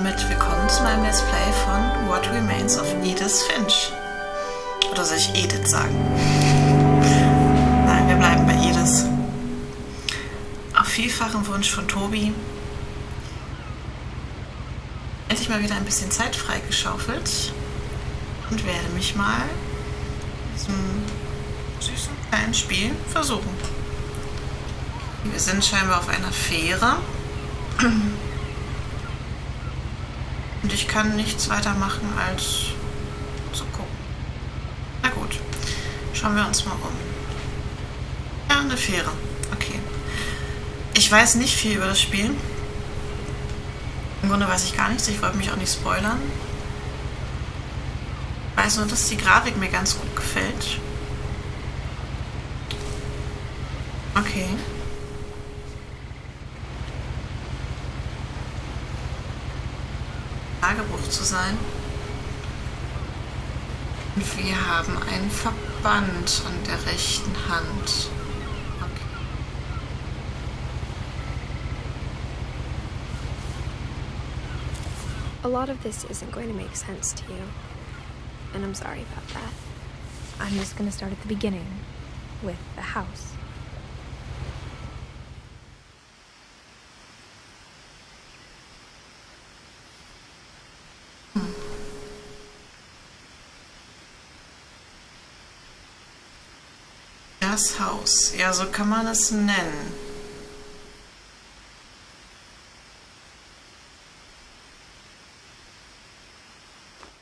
damit willkommen zu meinem Let's Play von What Remains of Edith Finch. Oder soll ich Edith sagen? Nein, wir bleiben bei Edith. Auf vielfachen Wunsch von Tobi endlich mal wieder ein bisschen Zeit freigeschaufelt und werde mich mal in diesem süßen kleinen Spiel versuchen. Wir sind scheinbar auf einer Fähre. Und ich kann nichts weiter machen, als zu gucken. Na gut, schauen wir uns mal um. Ja, eine Fähre. Okay. Ich weiß nicht viel über das Spiel. Im Grunde weiß ich gar nichts. Ich wollte mich auch nicht spoilern. Ich weiß nur, dass die Grafik mir ganz gut gefällt. Okay. Tagebuch zu sein. Und wir haben einen Verband an der rechten Hand. Okay. A lot of this isn't going to make sense to you, and I'm sorry about that. I'm just going to start at the beginning, with the house. Das Haus, ja, so kann man es nennen.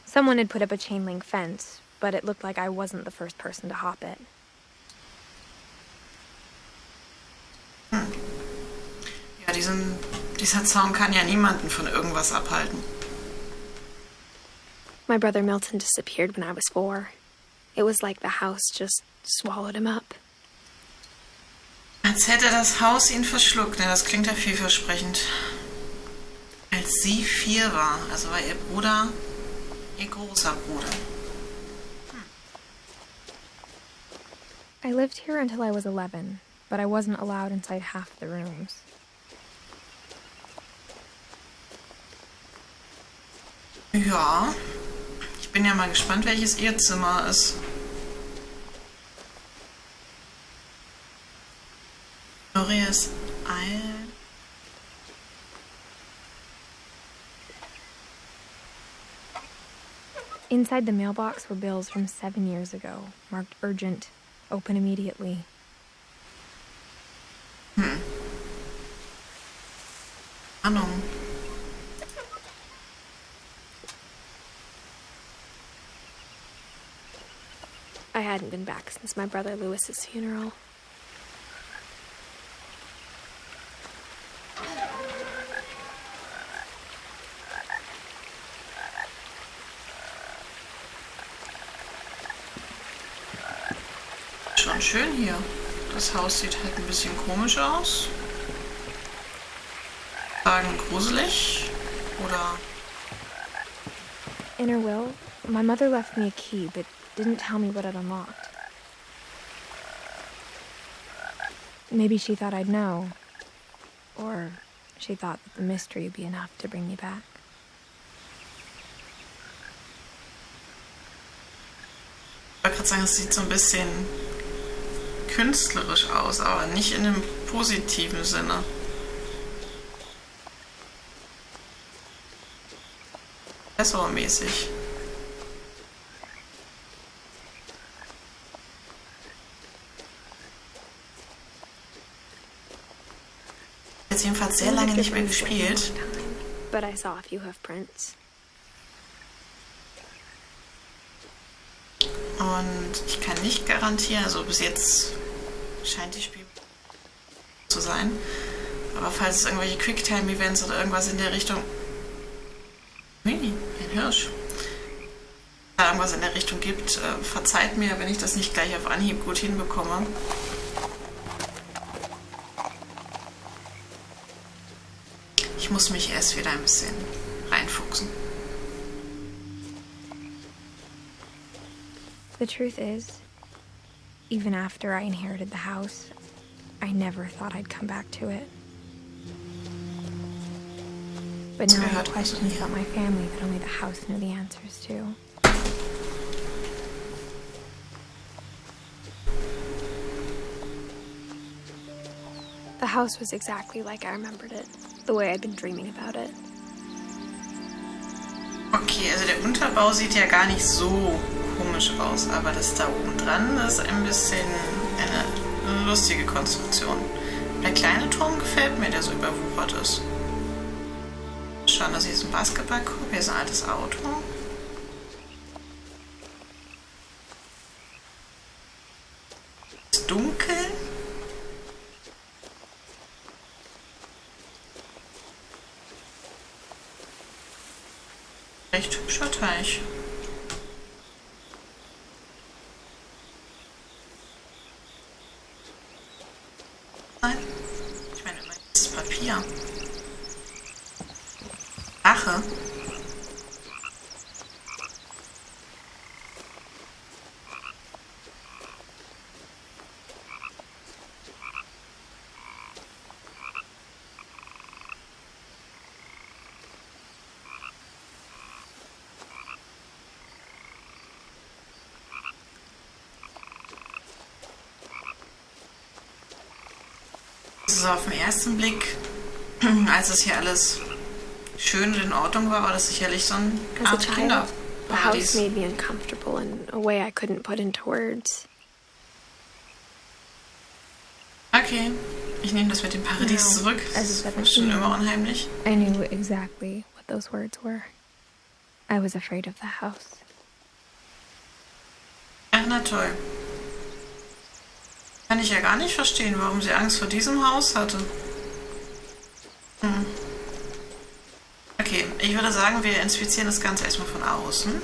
Someone had put up a chain link fence, but it looked like I wasn't the first person to hop it. Ja, dieser Zaun kann ja niemanden von irgendwas abhalten. My brother Milton disappeared when I was 4. It was like the house just swallowed him up. Als hätte das Haus ihn verschluckt. Ne, das klingt ja vielversprechend. Als sie 4 war, also war ihr Bruder, ihr großer Bruder. I lived here until I was 11, but I wasn't allowed inside half the rooms. Ja, ich bin ja mal gespannt, welches ihr Zimmer ist. Glorias Eil. Inside the mailbox were bills from 7 years ago, marked urgent, open immediately. Ahnung. I hadn't been back since my brother Lewis's funeral. Schon schön hier. Das Haus sieht halt ein bisschen komisch aus. Sagen gruselig oder... In her will, my mother left me a key, but didn't tell me what it unlocked. Maybe she thought I'd know. Or she thought that the mystery would be enough to bring me back. Ich wollte gerade sagen, es sieht so ein bisschen künstlerisch aus, aber nicht in einem positiven Sinne. Professormäßig. Jetzt jedenfalls sehr lange nicht mehr gespielt. But I saw a few hoof prints. Und ich kann nicht garantieren, also bis jetzt scheint die Spiel zu sein. Aber falls es irgendwelche Quicktime-Events oder irgendwas in der Richtung... ein Hirsch. Da irgendwas in der Richtung gibt, verzeiht mir, wenn ich das nicht gleich auf Anhieb gut hinbekomme. Ich muss mich erst wieder ein bisschen reinfuchsen. The truth is, even after I inherited the house, I never thought I'd come back to it. But now I have questions about my family that only the house knew the answers to. The house was exactly like I remembered it, the way I'd been dreaming about it. Okay, also der Unterbau sieht ja gar nicht so komisch aus, aber das da oben dran ist ein bisschen eine lustige Konstruktion. Der kleine Turm gefällt mir, der so überwuchert ist. Schauen, das hier ist ein Basketballkorb, hier ist ein altes Auto. Es ist dunkel. Recht hübscher Teich. Nein. Ich meine, das ist Papier. Rache. So auf den ersten Blick, als es hier alles schön und in Ordnung war das sicherlich so ein Art Kinderparadies. The house made me uncomfortable in a way I couldn't put into words. Okay, ich nehme das mit dem Paradies zurück. Das war schon immer unheimlich. I knew exactly what those words were. I was afraid of the house. Ach, na toll. Kann ich ja gar nicht verstehen, warum sie Angst vor diesem Haus hatte. Okay, ich würde sagen, wir inspizieren das Ganze erstmal von außen.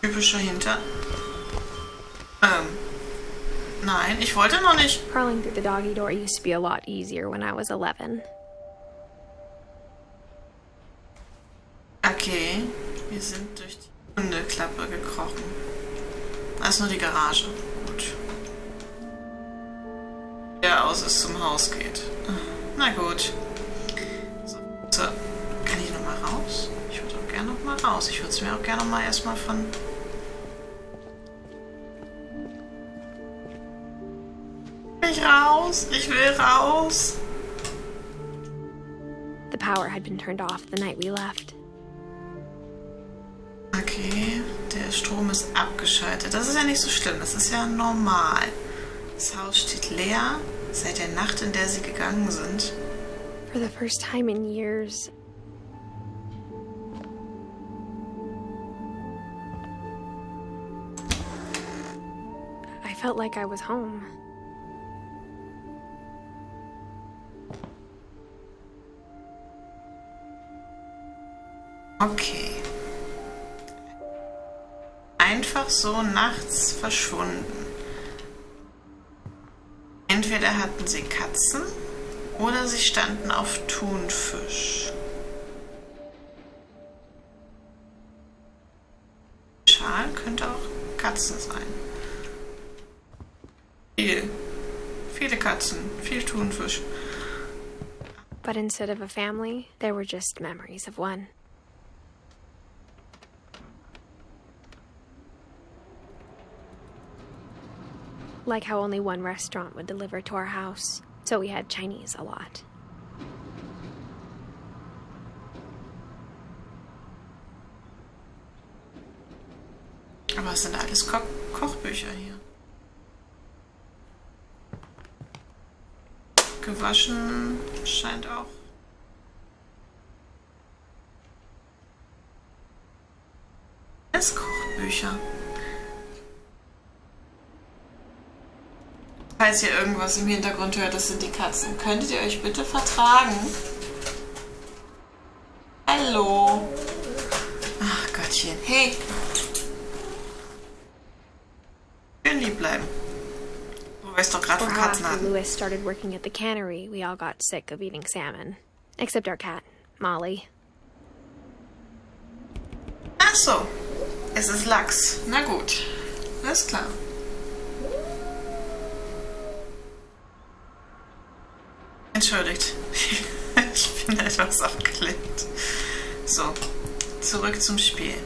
Typischer Hinter... Nein, ich wollte noch nicht. Crawling through the doggy door used to be a lot easier when I was 11. Okay, wir sind durch die Hundeklappe gekrochen. Das ist nur die Garage. Gut. Der aus es zum Haus geht. Na gut. So, kann ich nochmal raus? Ich würde auch gerne nochmal raus. Ich würde es mir auch gerne mal erstmal von... Ich raus! Ich will raus! The power had been turned off the night we left. Okay, der Strom ist abgeschaltet. Das ist ja nicht so schlimm, das ist ja normal. Das Haus steht leer seit der Nacht, in der sie gegangen sind. For the first time in years, I felt like I was home. Okay. Einfach so nachts verschwunden. Entweder hatten sie Katzen oder sie standen auf Thunfisch. Schal könnte auch Katzen sein. Viele Katzen, viel Thunfisch. But instead of a family, there were just memories of one. Like how only one restaurant would deliver to our house, so we had Chinese a lot. Aber es sind alles Kochbücher hier. Gewaschen scheint auch. Alles Kochbücher. Falls ihr irgendwas im Hintergrund hört, das sind die Katzen. Könntet ihr euch bitte vertragen? Hallo. Ach Gottchen. Hey. Schön lieb bleiben. Wo wir es doch gerade von Katzen After hatten. Louis started working at the cannery, we all got sick of eating salmon. Except our cat, Molly. Ach so. Es ist Lachs. Na gut. Alles klar. Entschuldigt. Ich bin etwas abgelenkt. So, zurück zum Spiel.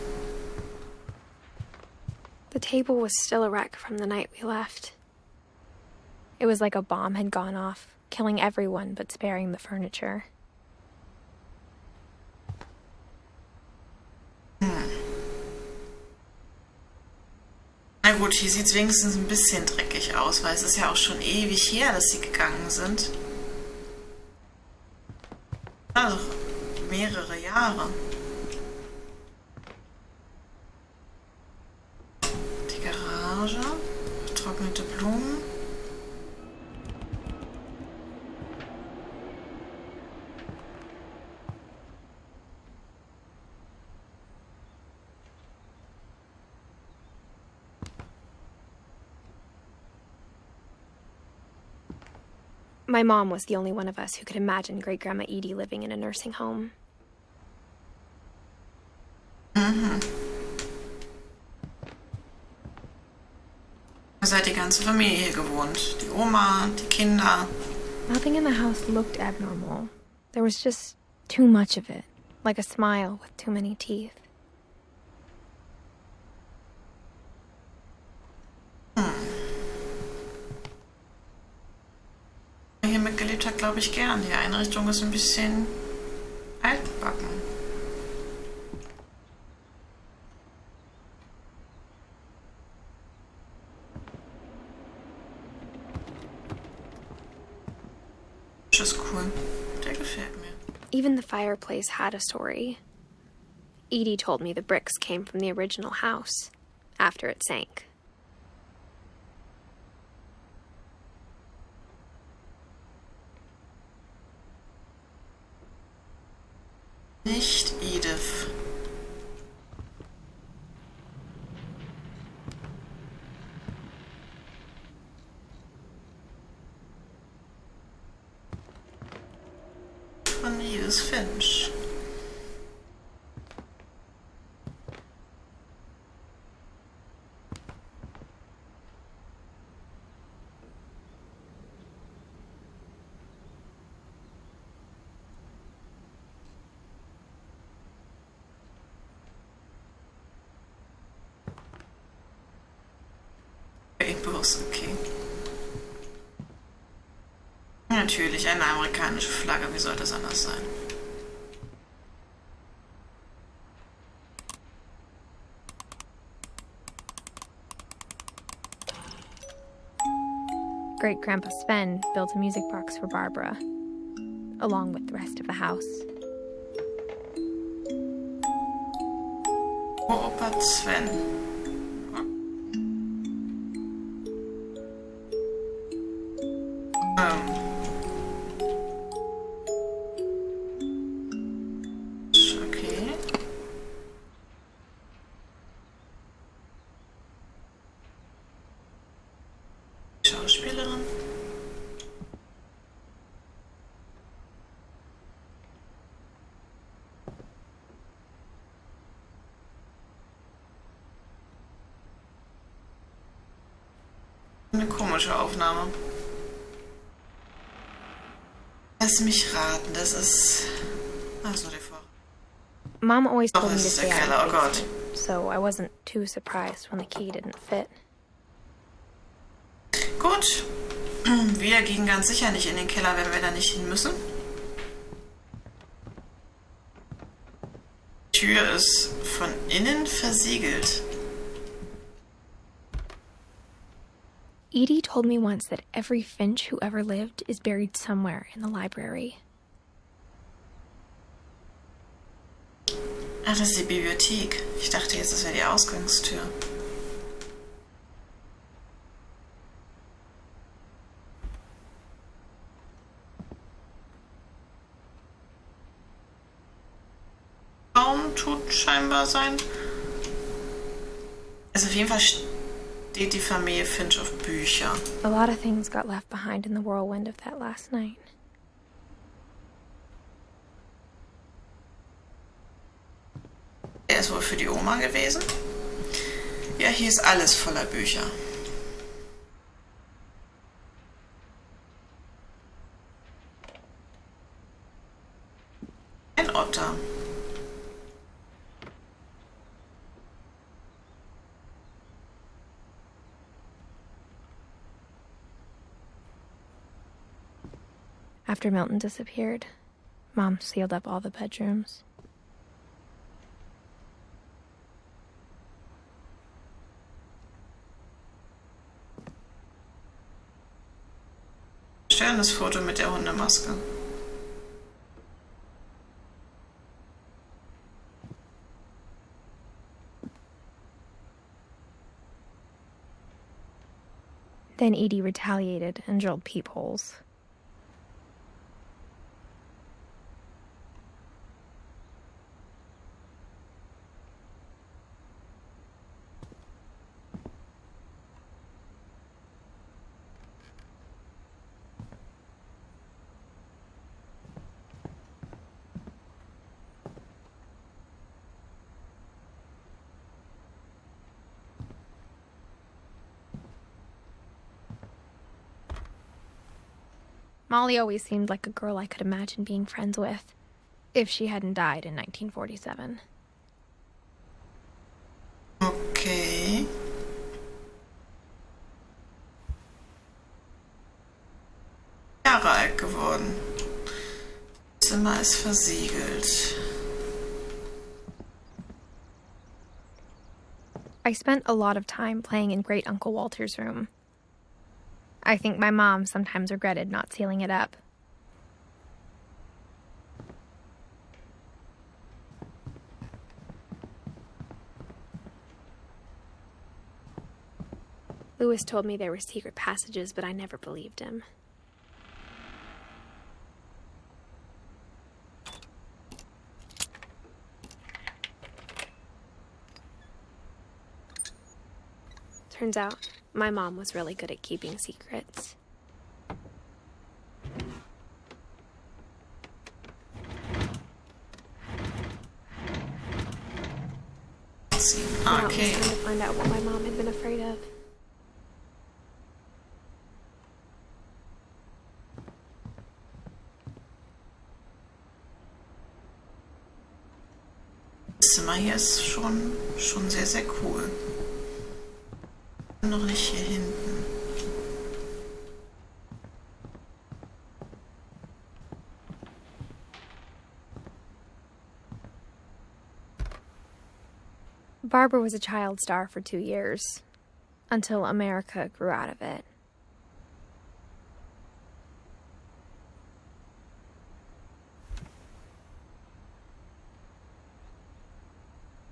The table was still a wreck from the night we left. It was like a bomb had gone off, killing everyone but sparing the furniture. Na gut, hier sieht es wenigstens ein bisschen dreckig aus, weil es ist ja auch schon ewig her, dass sie gegangen sind. Also, mehrere Jahre. Die Garage, vertrocknete Blumen. My mom was the only one of us who could imagine Great-Grandma Edie living in a nursing home. Also hat die ganze Familie hier gewohnt. Die Oma, die Kinder. Nothing in the house looked abnormal. There was just too much of it, like a smile with too many teeth. Hier mitgelebt hat, glaube ich, gern. Die Einrichtung ist ein bisschen altbacken. Das ist cool. Der gefällt mir. Even the fireplace had a story. Edie told me the bricks came from the original house, after it sank. Nicht Edith. Von Edith Finch. Okay. Natürlich, eine amerikanische Flagge, wie soll das anders sein? Great-Grandpa Sven built a music box for Barbara, along with the rest of the house. Opa Sven. Okay. Schauspielerin. Eine komische Aufnahme. Lass mich raten, das ist... Also der Vor... Mom always told Oh, me to das ist stay der out Keller, of oh the Gott. basement, so I wasn't too surprised when the key didn't fit. Gut. Wir gehen ganz sicher nicht in den Keller, wenn wir da nicht hin müssen. Die Tür ist von innen versiegelt. Edie told me once that every Finch who ever lived is buried somewhere in the library. Ach, das ist die Bibliothek. Ich dachte jetzt, das wäre die Ausgangstür. Raum tut scheinbar sein. Also auf jeden Fall steht die Familie Finch auf Bücher. A lot of things got left behind in the whirlwind of that last night. Der ist wohl für die Oma gewesen. Ja, hier ist alles voller Bücher. Ein Otter. After Milton disappeared, Mom sealed up all the bedrooms. Schönes Foto mit der Hundemaske. Then Edie retaliated and drilled peepholes. Molly always seemed like a girl I could imagine being friends with, if she hadn't died in 1947. Okay. Jahre alt geworden. Zimmer ist versiegelt. I spent a lot of time playing in Great Uncle Walter's room. I think my mom sometimes regretted not sealing it up. Lewis told me there were secret passages, but I never believed him. Turns out, my mom was really good at keeping secrets. Now it was time to find out what my mom had been afraid of. Das Zimmer hier ist schon sehr, sehr cool. Noch nicht hier hinten. Barbara was a child star for 2 years, until America grew out of it.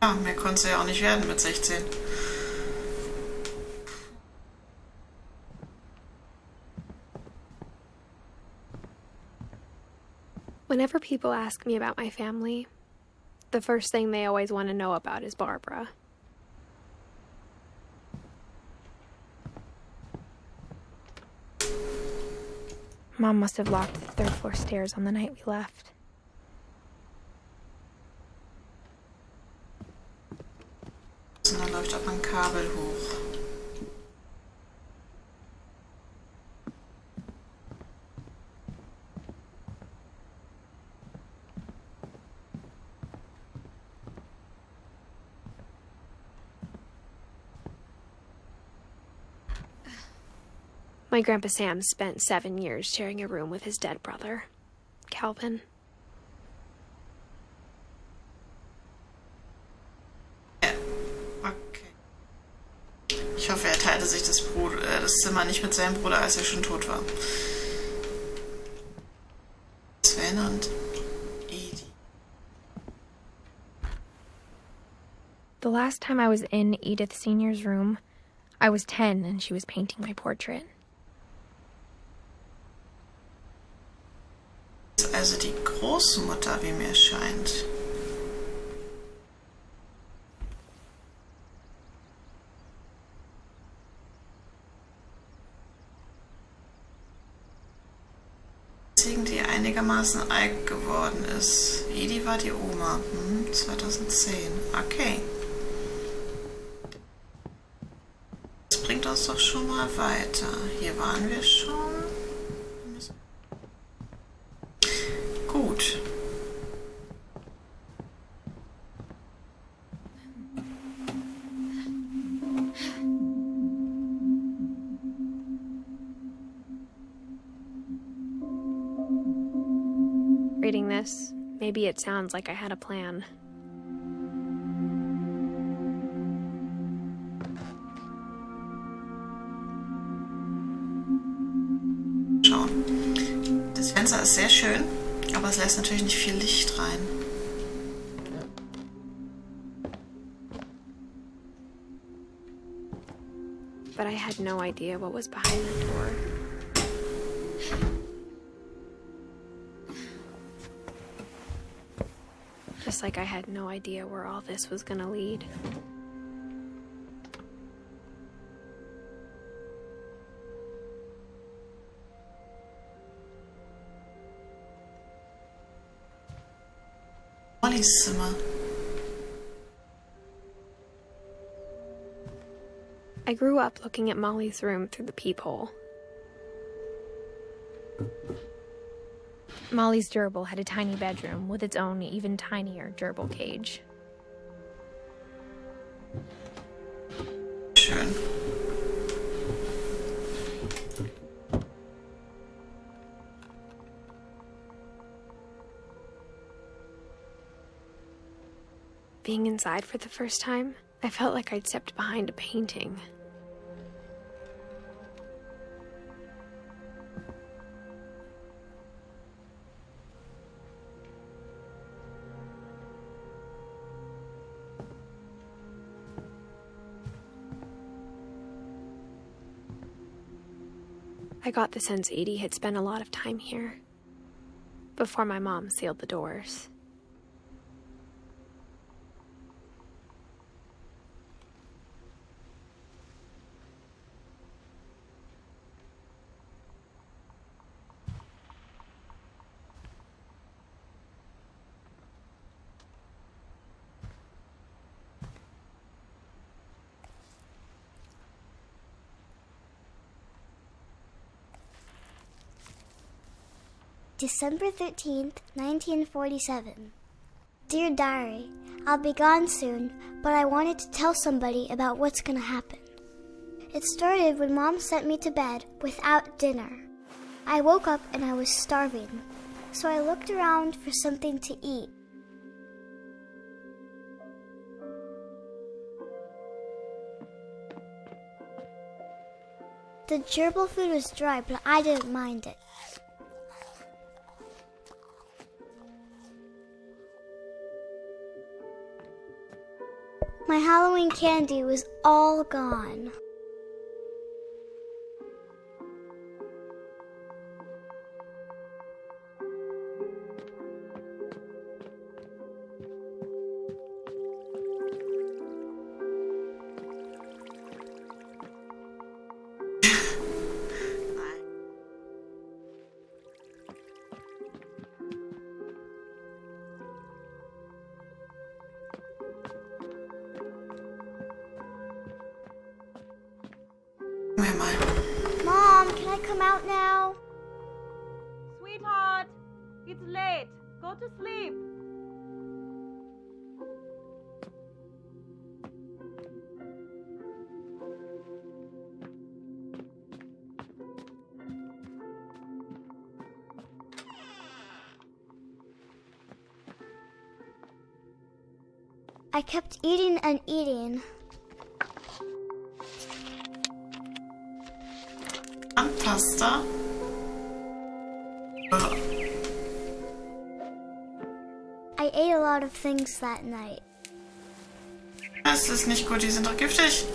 Ja, mehr konnte sie ja auch nicht werden mit 16. Whenever people ask me about my family, the first thing they always want to know about is Barbara. Mom must have locked the third floor stairs on the night we left. Und dann läuft auch ein Kabel hoch. My Grandpa Sam spent 7 years sharing a room with his dead brother, Calvin. Ja, okay. Ich hoffe, er teilte sich das Zimmer nicht mit seinem Bruder, als er schon tot war. Sven und Edie. The last time I was in Edith Senior's room, I was 10 and she was painting my portrait. Also die Großmutter, wie mir scheint. Die einigermaßen alt geworden ist. Edie war die Oma. 2010. Okay. Das bringt uns doch schon mal weiter. Hier waren wir schon. Gut. Reading this, maybe it sounds like I had a plan. Schauen. Das Fenster ist sehr schön, aber es lässt natürlich nicht viel Licht rein. But I had no idea what was behind the door. Just like I had no idea where all this was gonna lead. Mollys Zimmer. I grew up looking at Molly's room through the peephole. Molly's gerbil had a tiny bedroom with its own even tinier gerbil cage. Schön. Being inside for the first time, I felt like I'd stepped behind a painting. I got the sense Edie had spent a lot of time here, before my mom sealed the doors. December 13th, 1947. Dear Diary, I'll be gone soon, but I wanted to tell somebody about what's gonna happen. It started when Mom sent me to bed without dinner. I woke up and I was starving, so I looked around for something to eat. The gerbil food was dry, but I didn't mind it. My Halloween candy was all gone. Mom, can I come out now? Sweetheart, it's late. Go to sleep. I kept eating and eating. Pasta. I ate a lot of things that night. Das ist nicht gut, die sind doch giftig.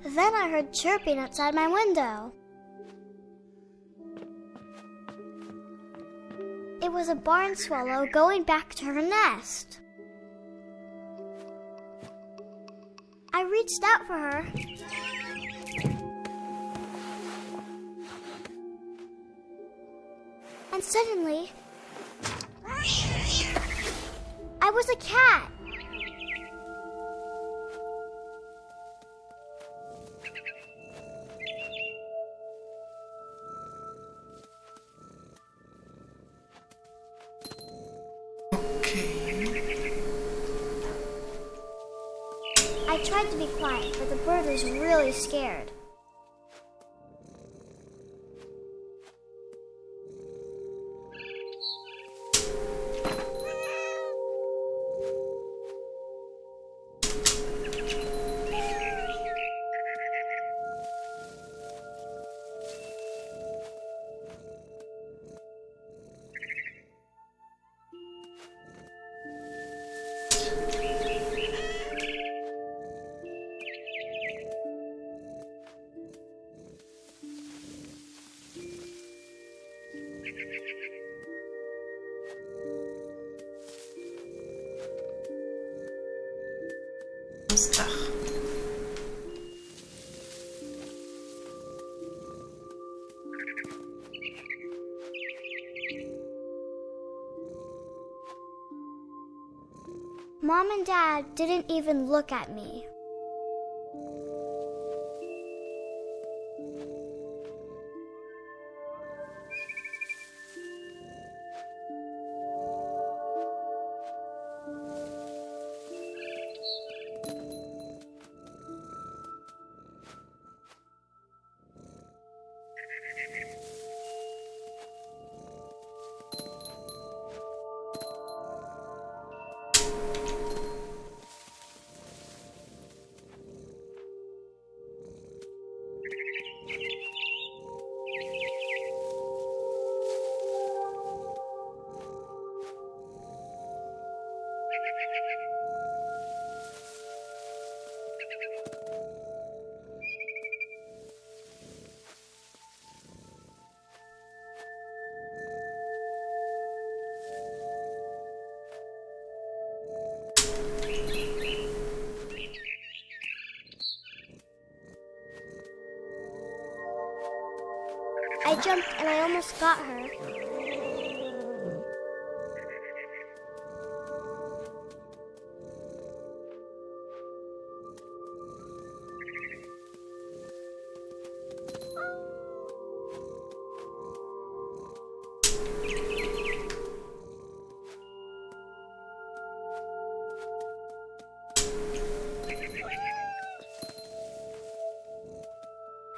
Then I heard chirping outside my window. It was a barn swallow going back to her nest. I reached out for her. And suddenly, I was a cat. I tried to be quiet, but the bird was really scared. Das Dach. Mom and Dad didn't even look at me. I jumped and I almost got her.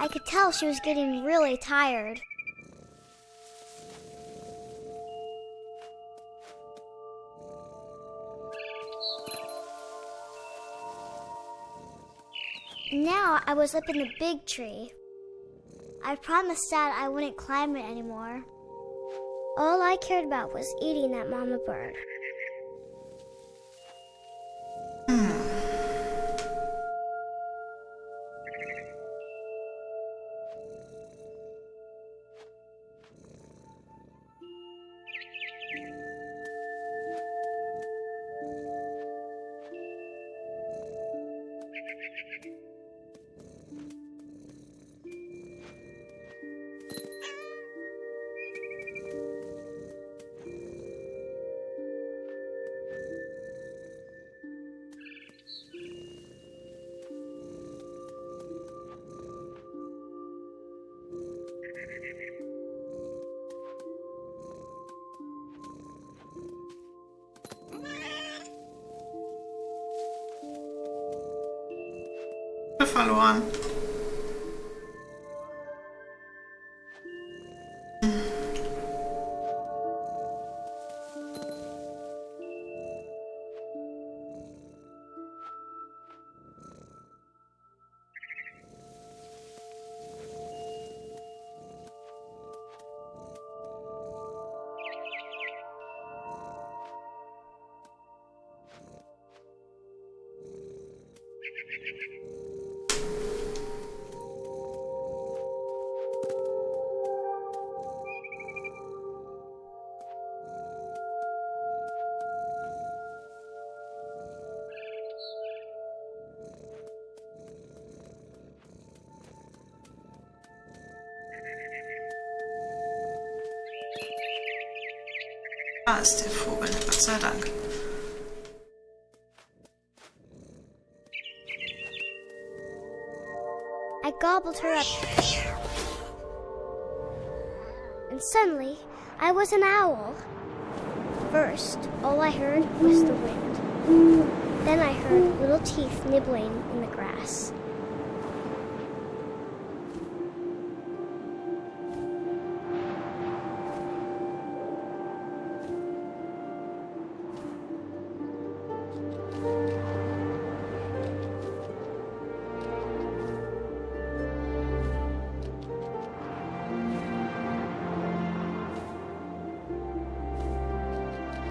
I could tell she was getting really tired. Now I was up in the big tree. I promised Dad I wouldn't climb it anymore. All I cared about was eating that mama bird. Verloren. Da ist der Vogel, Gott sei Dank. I gobbled her up. And suddenly, I was an owl. First, all I heard was the wind. Then I heard little teeth nibbling in the grass.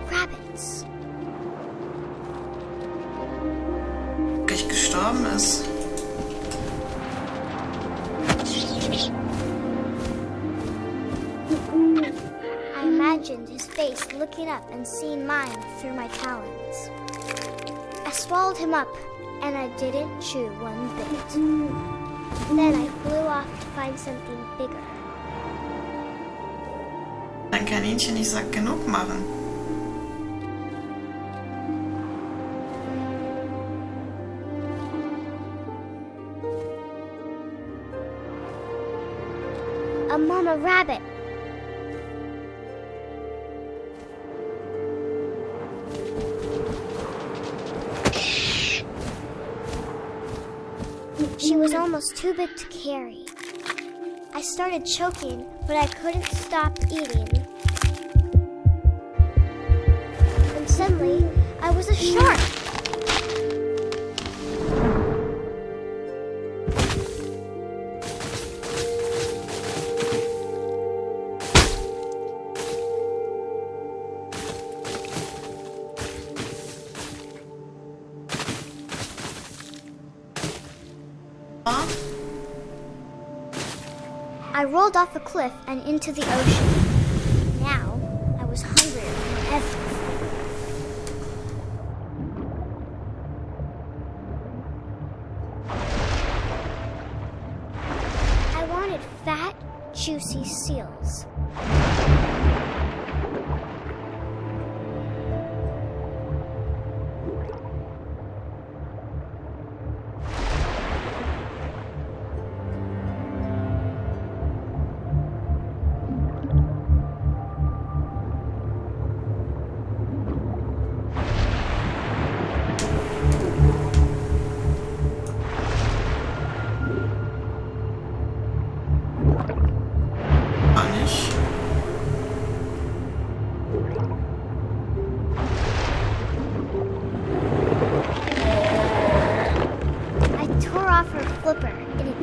Rabbits. Wirklich gestorben ist. I imagined his face looking up and seeing mine through my talons. I swallowed him up, and I didn't chew one bit. Then I flew off to find something bigger. Ein Kaninchen nicht satt genug machen. A mama rabbit. She was almost too big to carry. I started choking, but I couldn't stop eating. And suddenly, I was a shark. I rolled off a cliff and into the ocean. Now, I was hungrier than ever. I wanted fat, juicy seals.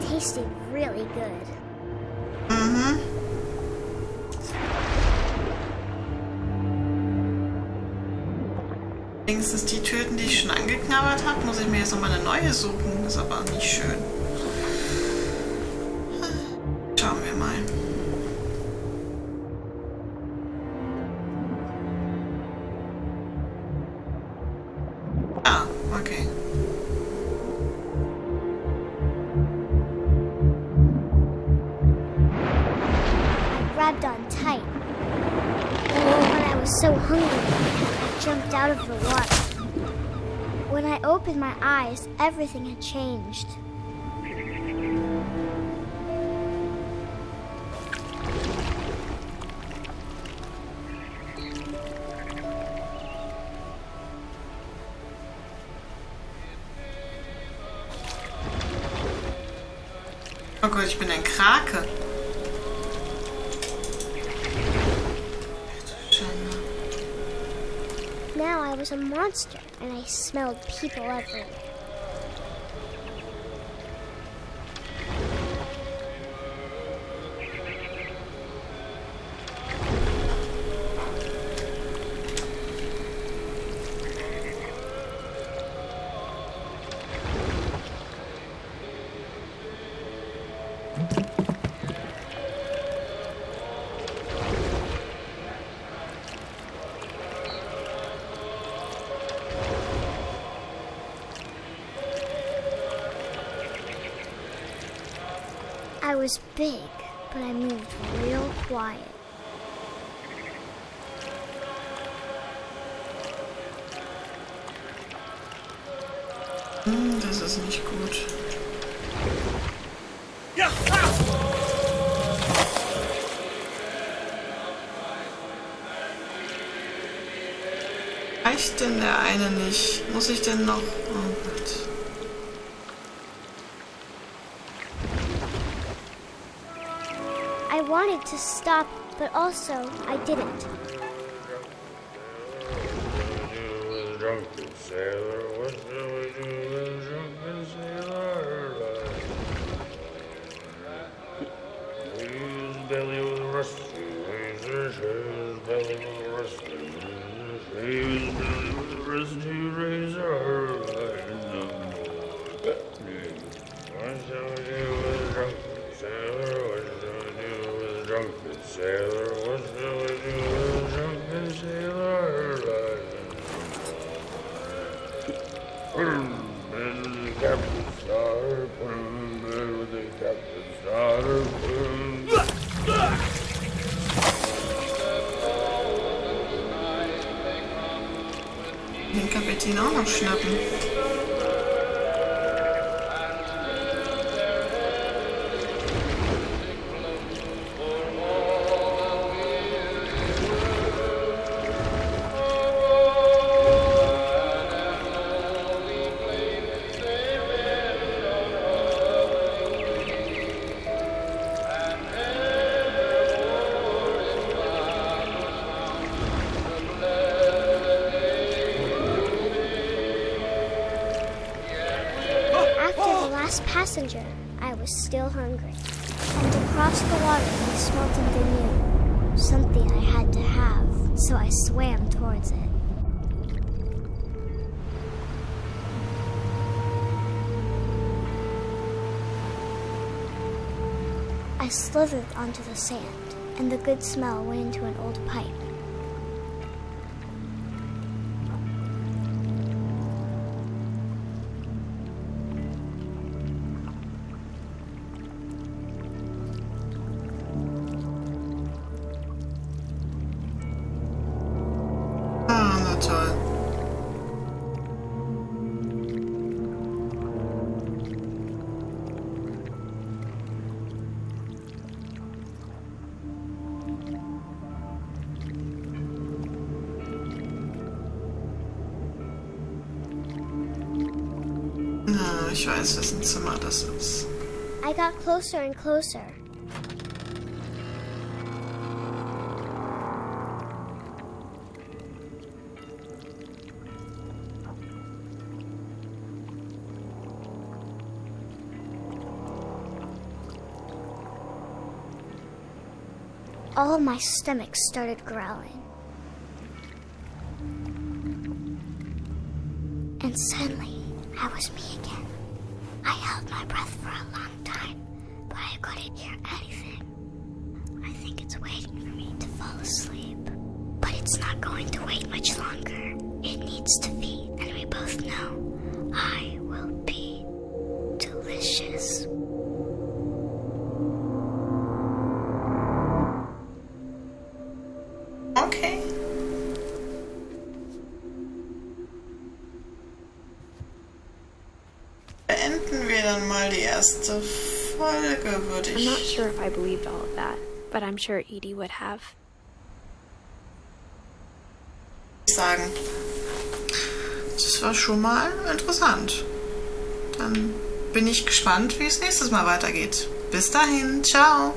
Tasted really good. Wenigstens die töten, die ich schon angeknabbert habe, muss ich mir jetzt nochmal eine neue suchen. Das ist aber nicht schön. Schauen wir mal. Ah, okay. Grabbed on tight. When I was so hungry, I jumped out of the water. When I opened my eyes, everything had changed. Oh Gott, ich bin ein Krake. Now I was a monster, and I smelled people everywhere. I was big, but I moved real quiet. Das ist nicht gut. Ja! Reicht reicht denn der eine nicht? Muss ich denn noch... Oh Gott. I wanted to stop, but also I didn't. Den Kapitän auch noch schnappen. Passenger, I was still hungry. And across the water I smelled something new. Something I had to have, so I swam towards it. I slithered onto the sand, and the good smell went into an old pipe. Toll. Na, ich weiß, wessen Zimmer das ist. I got closer and closer. All my stomach started growling. And suddenly, I was me again. I held my breath for a long time, but I couldn't hear anything. I think it's waiting for me to fall asleep. But it's not going to wait much longer. It needs to feed, and we both know I will be delicious. Okay. Beenden wir dann mal die erste Folge, würde I'm not ich sure if I believed all of that, but I'm sure Edie would have. sagen. Das war schon mal interessant. Dann bin ich gespannt, wie es nächstes Mal weitergeht. Bis dahin, ciao!